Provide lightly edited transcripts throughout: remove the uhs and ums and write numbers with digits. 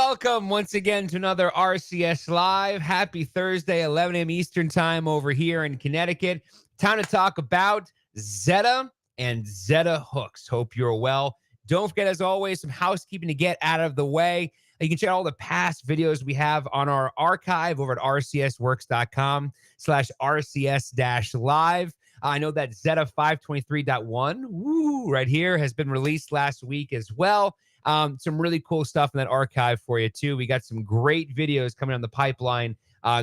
Welcome once again to another RCS Live. Happy Thursday, 11 a.m. Eastern Time over here in Connecticut. Time to talk about Zetta and Zetta Hooks. Hope you're well. Don't forget, as always, some housekeeping to get out of the way. You can check out all the past videos we have on our archive over at rcsworks.com/RCS-live. I know that Zetta 523.1 right here has been released last week as well. Some really cool stuff in that archive for you, too. We got some great videos coming on the pipeline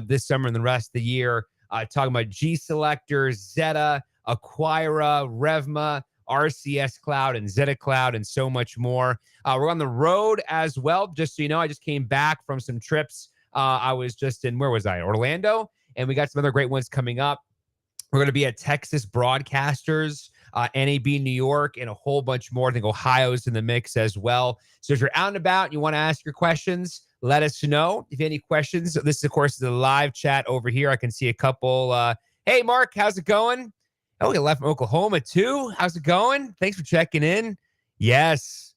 this summer and the rest of the year, talking about G Selectors, Zetta, Acquira, Revma, RCS Cloud, and Zetta Cloud, and so much more. We're on the road as well. Just so you know, I just came back from some trips. I was just in, where was I? Orlando. And we got some other great ones coming up. We're going to be at Texas Broadcasters, NAB New York, and a whole bunch more. I think Ohio's in the mix as well. So if you're out and about and you want to ask your questions, let us know. If you have any questions, this, of course, is a live chat over here. I can see a couple. Hey, Mark, how's it going? Oh, we left from Oklahoma, too. How's it going? Thanks for checking in. Yes.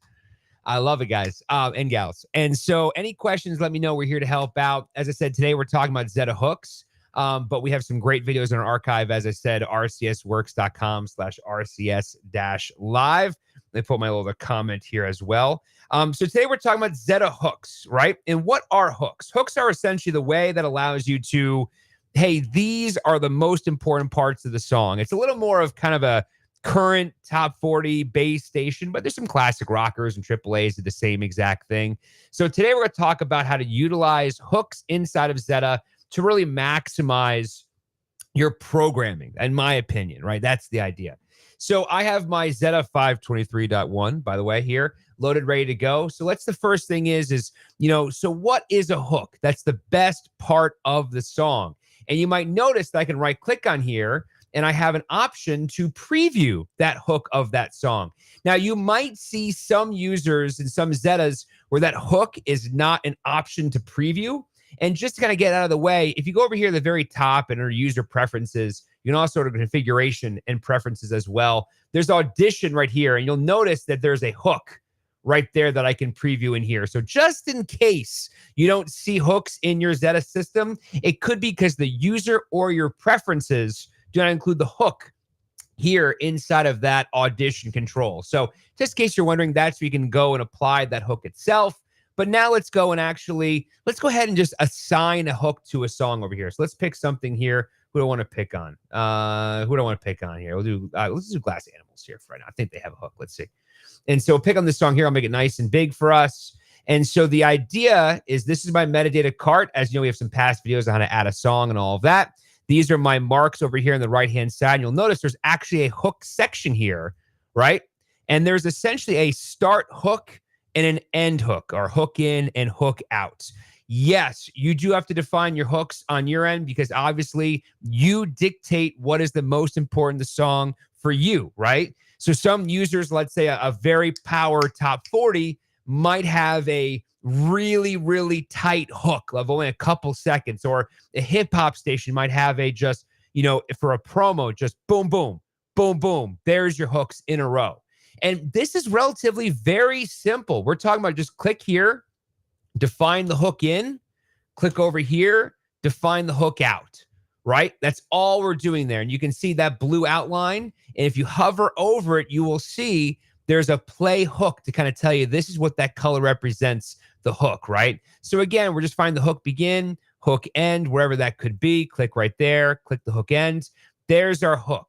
I love it, guys and gals. And so any questions, let me know. We're here to help out. As I said, today we're talking about Zetta Hooks. But we have some great videos in our archive, as I said, rcsworks.com/RCS-live. They put my little comment here as well. So today we're talking about Zetta Hooks, right? And what are hooks? Hooks are essentially the way that allows you to, hey, these are the most important parts of the song. It's a little more of kind of a current top 40 bass station, but there's some classic rockers and AAAs that do the same exact thing. So today we're going to talk about how to utilize hooks inside of Zetta to really maximize your programming, in my opinion, right? That's the idea. So I have my Zetta 523.1, by the way, here, loaded, ready to go. So the first thing is, so what is a hook? That's the best part of the song. And you might notice that I can right click on here and I have an option to preview that hook of that song. Now, you might see some users and some Zettas where that hook is not an option to preview. And just to kind of get out of the way, if you go over here at the very top and under user preferences, you can also go to configuration and preferences as well. There's audition right here, and you'll notice that there's a hook right there that I can preview in here. So just in case you don't see hooks in your Zetta system, it could be because the user or your preferences do not include the hook here inside of that audition control. So just in case you're wondering, that's where you can go and apply that hook itself. But now let's go ahead and just assign a hook to a song over here. So let's pick something here. Who do I want to pick on? Who do I want to pick on here? Let's do Glass Animals here for right now. I think they have a hook. Let's see. And so pick on this song here. I'll make it nice and big for us. And so the idea is this is my metadata cart. As you know, we have some past videos on how to add a song and all of that. These are my marks over here on the right-hand side. And you'll notice there's actually a hook section here, right? And there's essentially a start hook and an end hook, or hook in and hook out. Yes, you do have to define your hooks on your end because obviously you dictate what is the most important to the song for you, right? So some users, let's say a very power top 40, might have a really, really tight hook of only a couple seconds, or a hip hop station might have a just, for a promo, just boom, boom, boom, boom. There's your hooks in a row. And this is relatively very simple. We're talking about just click here, define the hook in, click over here, define the hook out, right? That's all we're doing there. And you can see that blue outline. And if you hover over it, you will see there's a play hook to kind of tell you this is what that color represents, the hook, right? So again, we're just finding the hook begin, hook end, wherever that could be. Click right there, click the hook end. There's our hook.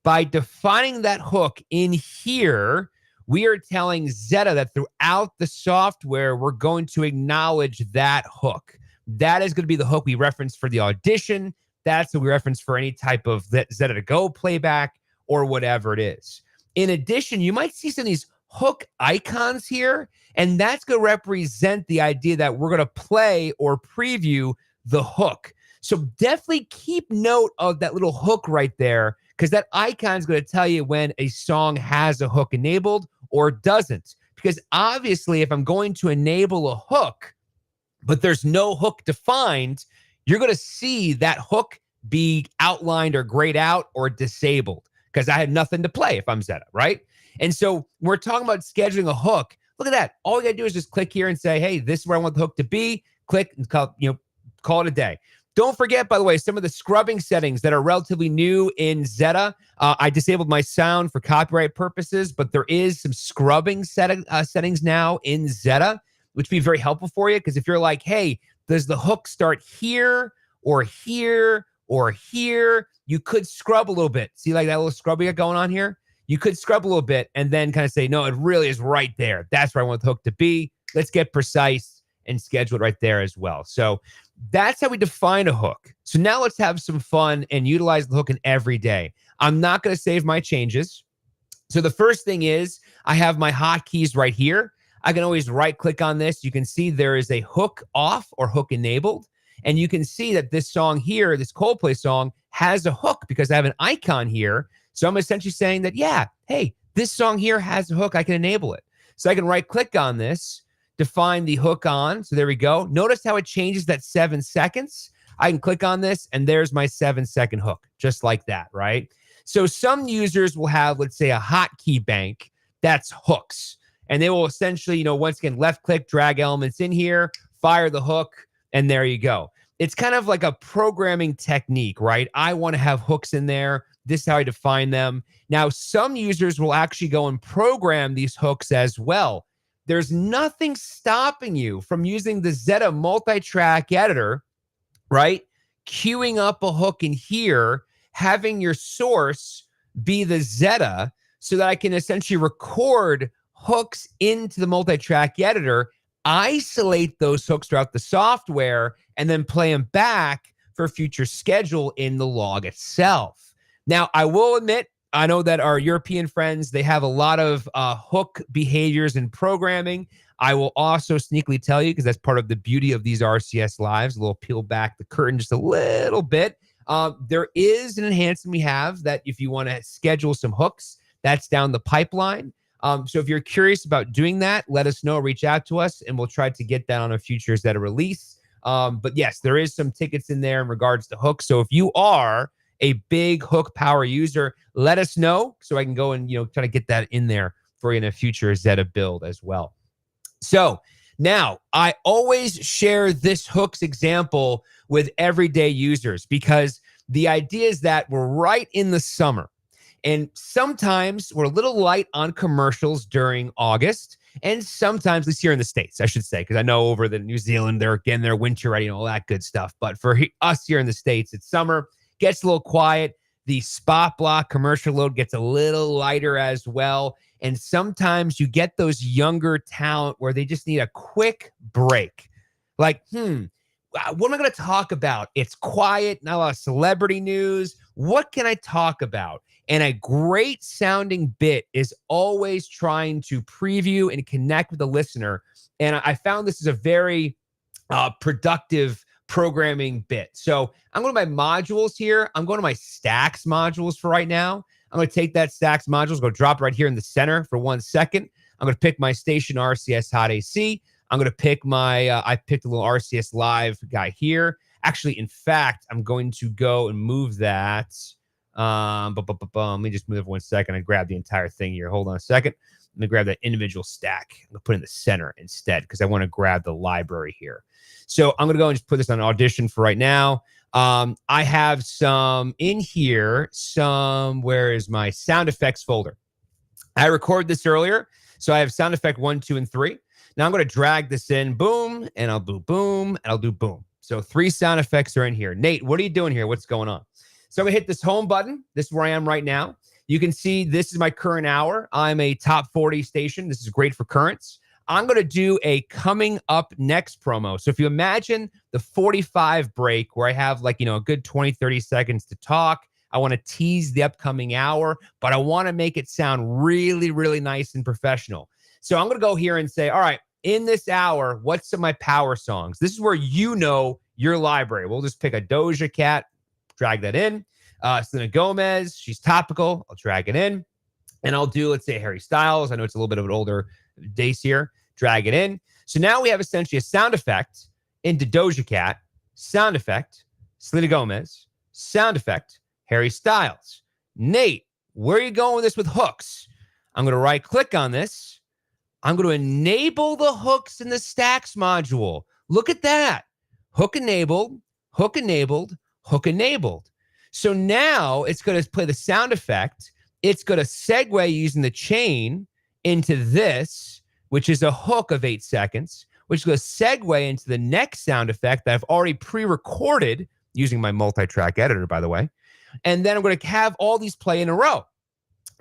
By defining that hook in here, we are telling Zetta that throughout the software, we're going to acknowledge that hook. That is going to be the hook we reference for the audition. That's what we reference for any type of Zetta to go playback or whatever it is. In addition, you might see some of these hook icons here, and that's going to represent the idea that we're going to play or preview the hook. So definitely keep note of that little hook right there, because that icon is going to tell you when a song has a hook enabled or doesn't. Because obviously, if I'm going to enable a hook, but there's no hook defined, you're going to see that hook be outlined or grayed out or disabled, because I had nothing to play if I'm Zetta, right? And so we're talking about scheduling a hook. Look at that. All you got to do is just click here and say, hey, this is where I want the hook to be. Click and call it a day. Don't forget, by the way, some of the scrubbing settings that are relatively new in Zetta. I disabled my sound for copyright purposes, but there is some scrubbing settings now in Zetta, which would be very helpful for you. Because if you're like, hey, does the hook start here or here or here? You could scrub a little bit. See like that little scrub we got going on here? You could scrub a little bit and then kind of say, no, it really is right there. That's where I want the hook to be. Let's get precise and schedule it right there as well. So that's how we define a hook. So now let's have some fun and utilize the hook in every day. I'm not going to save my changes. So the first thing is I have my hotkeys right here. I can always right click on this. You can see there is a hook off or hook enabled. And you can see that this song here, this Coldplay song, has a hook because I have an icon here. So I'm essentially saying that, yeah, hey, this song here has a hook. I can enable it. So I can right click on this, define the hook on. So there we go. Notice how it changes that 7 seconds. I can click on this and there's my 7-second hook, just like that, right? So some users will have, let's say, a hotkey bank that's hooks. And they will essentially, once again, left click, drag elements in here, fire the hook, and there you go. It's kind of like a programming technique, right? I want to have hooks in there. This is how I define them. Now, some users will actually go and program these hooks as well. There's nothing stopping you from using the Zetta multi-track editor, right? Queuing up a hook in here, having your source be the Zetta so that I can essentially record hooks into the multi-track editor, isolate those hooks throughout the software, and then play them back for future schedule in the log itself. Now, I will admit, I know that our European friends, they have a lot of hook behaviors in programming. I will also sneakily tell you, because that's part of the beauty of these RCS Lives, a little peel back the curtain just a little bit. There is an enhancement we have that if you want to schedule some hooks, that's down the pipeline. So if you're curious about doing that, let us know, reach out to us, and we'll try to get that on a future Zetta release. But yes, there is some tickets in there in regards to hooks. So if you are a big hook power user, let us know so I can go and, try to get that in there for you in a future Zetta build as well. So now I always share this hooks example with everyday users because the idea is that we're right in the summer. And sometimes we're a little light on commercials during August. And sometimes, at least here in the States, I should say, because I know over the New Zealand, they're getting their winter ready and all that good stuff. But for us here in the States, it's summer, gets a little quiet. The spot block commercial load gets a little lighter as well. And sometimes you get those younger talent where they just need a quick break. Like, what am I going to talk about? It's quiet, not a lot of celebrity news. What can I talk about? And a great sounding bit is always trying to preview and connect with the listener. And I found this is a very productive programming bit. So I'm going to my modules here. I'm going to my stacks modules for right now. I'm going to take that stacks modules, go drop it right here in the center for 1 second. I'm going to pick my station RCS Hot AC. I'm going to pick I picked a little RCS Live guy here. Actually, in fact, I'm going to go and move that. Let me just move it 1 second. I grab the entire thing here. Hold on a second. I'm going to grab that individual stack. I'm going to put it in the center instead because I want to grab the library here. So I'm going to go and just put this on Audition for right now. I have some in here. Where is my sound effects folder? I recorded this earlier. So I have sound effect 1, 2, and 3. Now I'm going to drag this in. Boom. And I'll do boom. And I'll do boom. So 3 sound effects are in here. Nate, what are you doing here? What's going on? So I'm going to hit this home button. This is where I am right now. You can see this is my current hour. I'm a top 40 station. This is great for currents. I'm going to do a coming up next promo. So if you imagine the 45 break where I have a good 20, 30 seconds to talk, I want to tease the upcoming hour, but I want to make it sound really, really nice and professional. So I'm going to go here and say, all right, in this hour, what's some of my power songs? This is where your library. We'll just pick a Doja Cat, drag that in. Selena Gomez, she's topical. I'll drag it in. And I'll do, let's say, Harry Styles. I know it's a little bit of an older days here. Drag it in. So now we have essentially a sound effect into Doja Cat, sound effect, Selena Gomez, sound effect, Harry Styles. Nate, where are you going with this with hooks? I'm going to right click on this, I'm going to enable the hooks in the stacks module. Look at that. Hook enabled, hook enabled, hook enabled. So now it's going to play the sound effect. It's going to segue using the chain into this, which is a hook of 8 seconds, which is going to segue into the next sound effect that I've already pre-recorded using my multi-track editor, by the way. And then I'm going to have all these play in a row.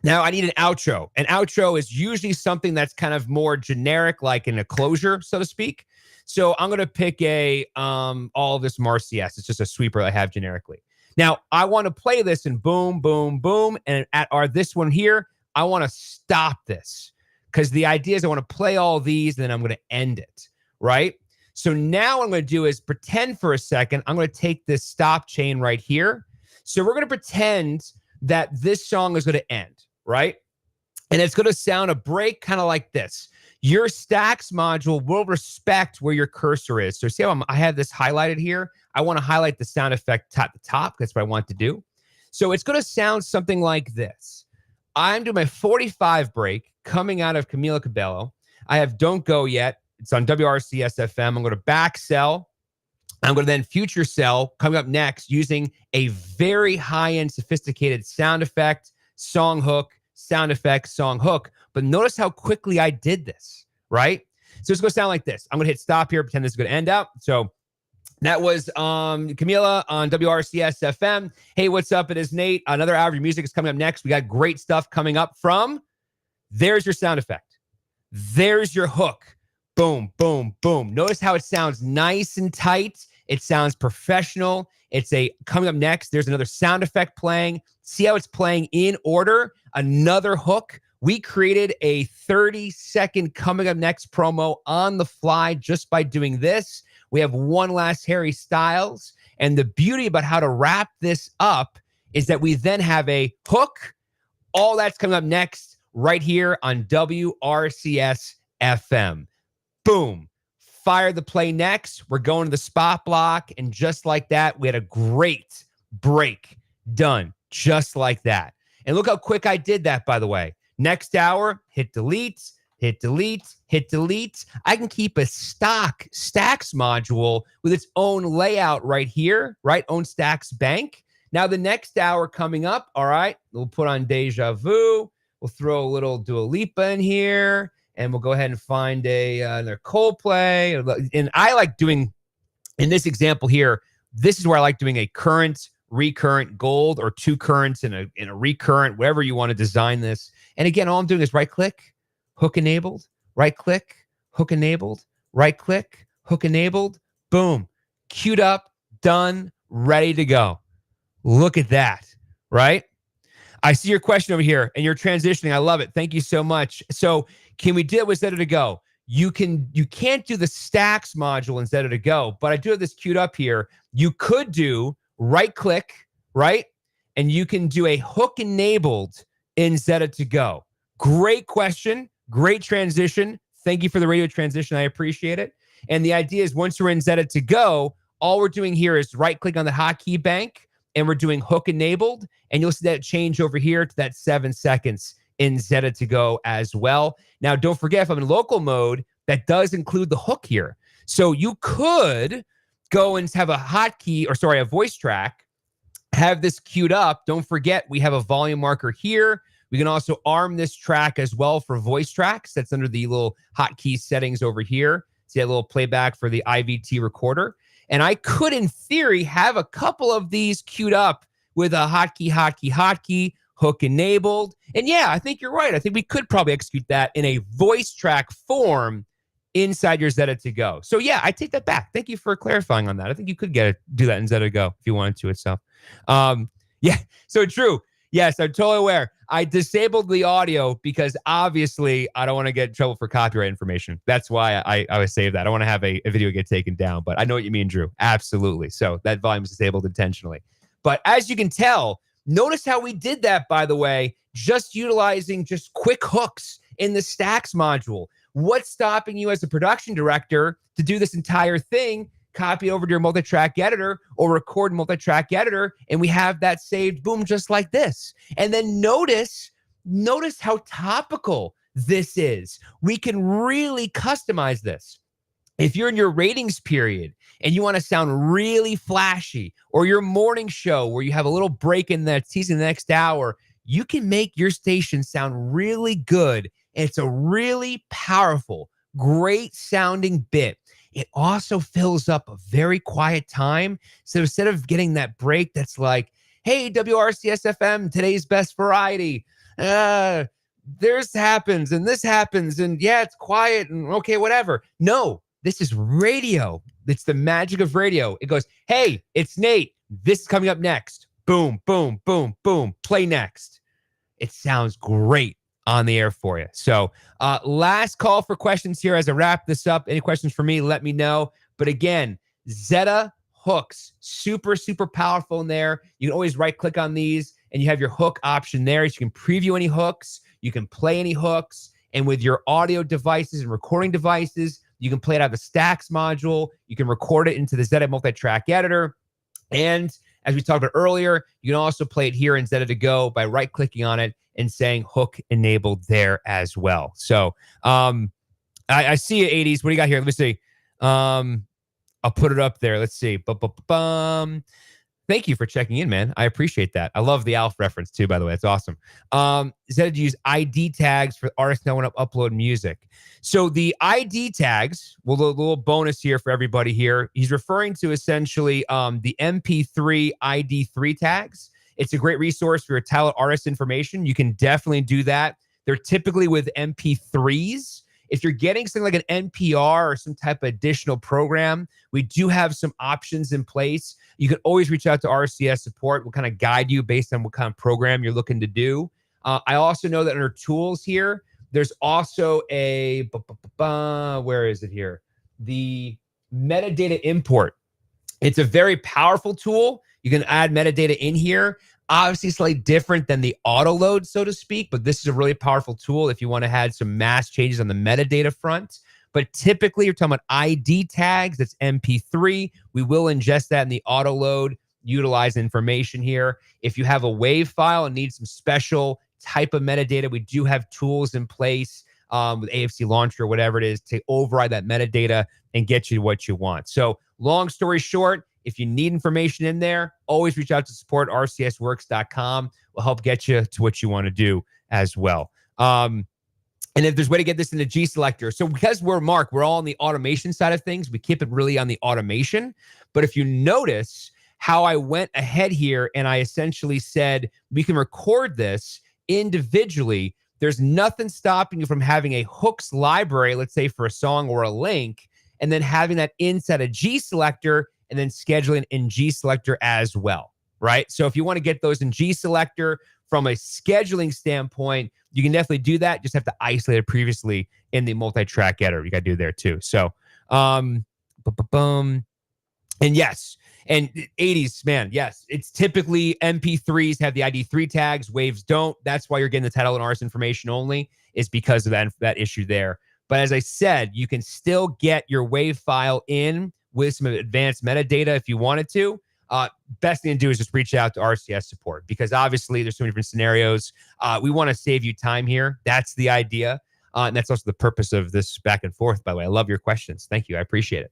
Now I need an outro. An outro is usually something that's kind of more generic, like in a closure, so to speak. So I'm going to pick a all of this Marcias. It's just a sweeper I have generically. Now I want to play this and boom, boom, boom. And at this one here, I want to stop this because the idea is I want to play all these and then I'm going to end it, right? So now what I'm going to do is pretend for a second. I'm going to take this stop chain right here. So we're going to pretend that this song is going to end, right? And it's going to sound a break kind of like this. Your stacks module will respect where your cursor is. So see how I have this highlighted here? I want to highlight the sound effect at the top. That's what I want to do. So it's going to sound something like this. I'm doing my 45 break coming out of Camila Cabello. I have Don't Go Yet. It's on WRCS FM. I'm going to back sell. I'm going to then future sell coming up next using a very high-end sophisticated sound effect, song hook, sound effect, song hook. But notice how quickly I did this, right? So it's going to sound like this. I'm going to hit stop here, pretend this is going to end out. So that was Camila on WRCS FM. Hey, what's up? It is Nate. Another hour of music is coming up next. We got great stuff coming up from, there's your sound effect. There's your hook. Boom, boom, boom. Notice how it sounds nice and tight. It sounds professional. It's coming up next. There's another sound effect playing. See how it's playing in order? Another hook. We created a 30-second coming up next promo on the fly just by doing this. We have one last Harry Styles. And the beauty about how to wrap this up is that we then have a hook. All that's coming up next right here on WRCS FM. Boom. Fire the play next. We're going to the spot block. And just like that, we had a great break done just like that. And look how quick I did that, by the way. Next hour, hit delete, hit delete, hit delete. I can keep a stock stacks module with its own layout right here, right? Own stacks bank. Now the next hour coming up, all right, we'll put on Deja Vu. We'll throw a little Dua Lipa in here. And we'll go ahead and find another Coldplay. And I like doing, in this example here, this is where I like doing a current, recurrent, gold, or two currents in a recurrent, wherever you want to design this. And again, all I'm doing is right-click, hook enabled, right-click, hook enabled, right-click, hook enabled, boom. Queued up, done, ready to go. Look at that, right? I see your question over here, and you're transitioning. I love it. Thank you so much. So can we do it with Zetta to Go? You can't do the stacks module in Zetta to Go, but I do have this queued up here. You could do right-click, right? And you can do a hook enabled in Zetta to Go. Great question. Great transition. Thank you for the radio transition. I appreciate it. And the idea is once we're in Zetta to Go, all we're doing here is right-click on the hotkey bank, and we're doing hook enabled. And you'll see that change over here to that 7 seconds in Zetta to Go as well. Now, don't forget, if I'm in local mode, that does include the hook here. So you could go and have a voice track, have this queued up. Don't forget, we have a volume marker here. We can also arm this track as well for voice tracks. That's under the little hotkey settings over here. See that little playback for the IVT recorder. And I could, in theory, have a couple of these queued up with a hotkey, hook enabled. And yeah, I think you're right. I think we could probably execute that in a voice track form inside your Zetta to Go. So yeah, I take that back. Thank you for clarifying on that. I think you could do that in Zetta to Go if you wanted to itself. Yeah, so true. Yes, I'm totally aware. I disabled the audio because obviously I don't want to get in trouble for copyright information. That's why I always save that. I don't want to have a video get taken down, but I know what you mean, Drew. Absolutely. So that volume is disabled intentionally. But as you can tell, notice how we did that, by the way, just utilizing just quick hooks in the stacks module. What's stopping you as a production director to do this entire thing? Copy over to your multi-track editor or record multi-track editor, and we have that saved, boom, just like this. And then notice how topical this is. We can really customize this. If you're in your ratings period and you want to sound really flashy, or your morning show where you have a little break in that teasing the next hour, you can make your station sound really good. And it's a really powerful, great sounding bit. It also fills up a very quiet time. So instead of getting that break that's like, hey, WRCS FM, today's best variety. This happens and this happens. And yeah, it's quiet and okay, whatever. No, this is radio. It's the magic of radio. It goes, hey, it's Nate. This is coming up next. Boom, boom, boom, boom. Play next. It sounds great on the air for you. So last call for questions here as I wrap this up. Any questions for me, let me know. But again, Zetta Hooks, super, super powerful in there. You can always right click on these and you have your hook option there. So you can preview any hooks. You can play any hooks. And with your audio devices and recording devices, you can play it out of the Stacks module. You can record it into the Zetta multi-track editor. And as we talked about earlier, you can also play it here in Zetta to Go by right-clicking on it and saying hook enabled there as well. So I see you, 80s. What do you got here? Let me see. I'll put it up there. Let's see. Thank you for checking in, man. I appreciate that. I love the Alf reference too, by the way. It's awesome. Zetta to use ID tags for artists that want to upload music. So the ID tags, well, a little bonus here for everybody here. He's referring to essentially the MP3 ID3 tags. It's a great resource for your talent artist information. You can definitely do that. They're typically with MP3s. If you're getting something like an NPR or some type of additional program, we do have some options in place. You can always reach out to RCS support. We'll kind of guide you based on what kind of program you're looking to do. I also know that under tools here, there's also a, where is it here? The metadata import. It's a very powerful tool. You can add metadata in here. Obviously, slightly different than the auto load, so to speak, but this is a really powerful tool if you want to add some mass changes on the metadata front. But typically, you're talking about ID tags. That's MP3. We will ingest that in the auto load, utilize information here. If you have a WAV file and need some special type of metadata, we do have tools in place with AFC Launcher or whatever it is to override that metadata and get you what you want. So long story short, if you need information in there, always reach out to support rcsworks.com. We'll help get you to what you want to do as well. And if there's a way to get this into G Selector. So because we're all on the automation side of things, we keep it really on the automation. But if you notice how I went ahead here and I essentially said, we can record this individually. There's nothing stopping you from having a hooks library, let's say for a song or a link, and then having that inside a G Selector and then scheduling in G Selector as well, right? So if you want to get those in G Selector from a scheduling standpoint, you can definitely do that. Just have to isolate it previously in the multi-track editor. You got to do there too. So, and yes, and 80s, man, yes, it's typically MP3s have the ID3 tags, waves don't. That's why you're getting the title and artist information only, is because of that issue there. But as I said, you can still get your wave file in with some advanced metadata if you wanted to. Best thing to do is just reach out to RCS support, because obviously there's so many different scenarios. We want to save you time here. That's the idea. And that's also the purpose of this back and forth, by the way. I love your questions. Thank you. I appreciate it.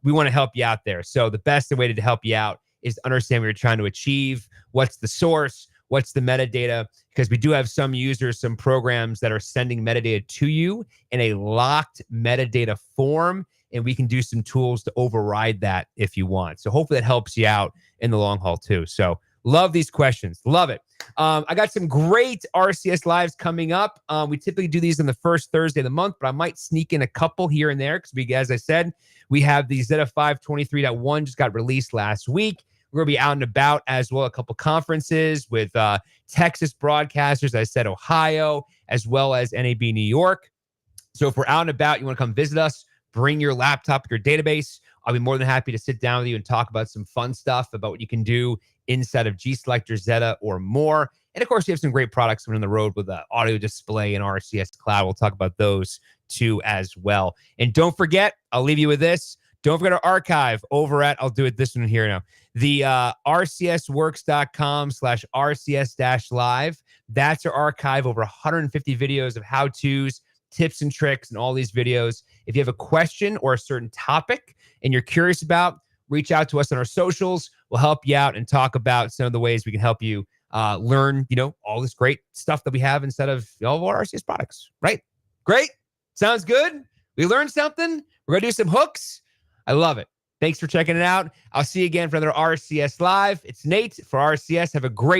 We want to help you out there. So the best way to help you out is to understand what you're trying to achieve. What's the source? What's the metadata? Because we do have some users, some programs that are sending metadata to you in a locked metadata form, and we can do some tools to override that if you want. So hopefully that helps you out in the long haul too. So love these questions. Love it. I got some great RCS lives coming up. We typically do these on the first Thursday of the month, but I might sneak in a couple here and there because as I said, we have the Zetta 523.1 just got released last week. We're going to be out and about as well, a couple conferences with Texas broadcasters, I said Ohio, as well as NAB New York. So if we're out and about, you want to come visit us, bring your laptop, your database. I'll be more than happy to sit down with you and talk about some fun stuff about what you can do inside of G Selector, Zetta, or more. And of course, we have some great products coming on the road with the audio display and RCS Cloud. We'll talk about those too as well. And don't forget, I'll leave you with this. Don't forget our archive over at, I'll do it this one here now, the rcsworks.com/rcs-live. That's our archive, over 150 videos of how-tos, tips and tricks, and all these videos. If you have a question or a certain topic and you're curious about, reach out to us on our socials. We'll help you out and talk about some of the ways we can help you learn, all this great stuff that we have instead of all of our RCS products, right? Great. Sounds good. We learned something. We're going to do some hooks. I love it. Thanks for checking it out. I'll see you again for another RCS Live. It's Nate for RCS. Have a great